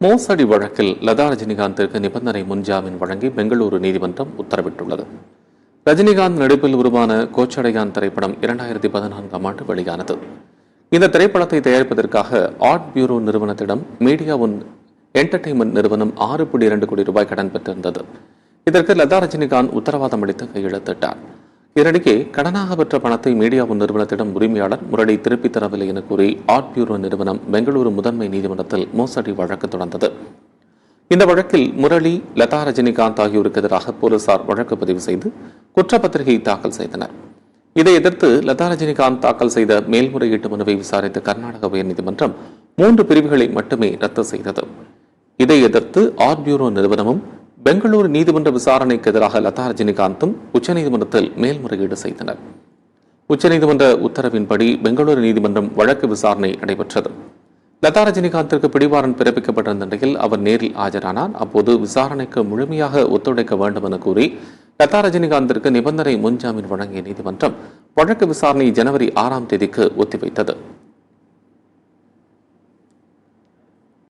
மோசடி வழக்கில் லதா ரஜினிகாந்திற்கு நிபந்தனை முன்ஜாமீன் வழங்கி பெங்களூரு நீதிமன்றம் உத்தரவிட்டுள்ளது. ரஜினிகாந்த் நடிப்பில் உருவான கோச்சடையான் திரைப்படம் 2014ஆம் ஆண்டு வெளியானது. இந்த திரைப்படத்தை தயாரிப்பதற்காக ஆர்ட் பியூரோ நிறுவனத்திடம் மீடியா ஒன் என்டர்டெயின்மெண்ட் நிறுவனம் 6.2 கோடி ரூபாய் கடன் பெற்றிருந்தது. இதற்கு லதா ரஜினிகாந்த் உத்தரவாதம் அளித்து கையெழுத்திட்டார். இதனிடையே கடனாக பெற்ற பணத்தை மீடியா ஒன் நிறுவனத்திடம் உரிமையாளர் முரளி திருப்பித் தரவில்லை என கூறி ஆர்ட் பியூரோ நிறுவனம் பெங்களூரு முதன்மை நீதிமன்றத்தில் மோசடி வழக்கு தொடர்ந்தது. இந்த வழக்கில் முரளி, லதா ரஜினிகாந்த் ஆகியோருக்கு எதிராக போலீசார் வழக்கு பதிவு செய்து குற்றப்பத்திரிகை தாக்கல் செய்தனர். இதை எதிர்த்து லதா ரஜினிகாந்த் தாக்கல் செய்த மேல்முறையீட்டு மனுவை விசாரித்த கர்நாடக உயர்நீதிமன்றம் 3 பிரிவுகளை மட்டுமே ரத்து செய்தது. இதை எதிர்த்து ஆர்ட் பியூரோ நிறுவனமும் பெங்களூரு நீதிமன்ற விசாரணைக்கு எதிராக லதா ரஜினிகாந்தும் உச்சநீதிமன்றத்தில் மேல்முறையீடு செய்தனர். உச்சநீதிமன்ற உத்தரவின்படி பெங்களூரு நீதிமன்றம் வழக்கு விசாரணை நடைபெற்றது. லதா ரஜினிகாந்திற்கு பிடிவாரண்ட் பிறப்பிக்கப்பட்டிருந்த நிலையில் அவர் நேரில் ஆஜரானார். அப்போது விசாரணைக்கு முழுமையாக ஒத்துழைக்க வேண்டும் என கூறி லதா ரஜினிகாந்திற்கு நிபந்தனை முன்ஜாமீன் வழங்கிய நீதிமன்றம் வழக்கு விசாரணை ஜனவரி 6ஆம் தேதிக்கு ஒத்திவைத்தது.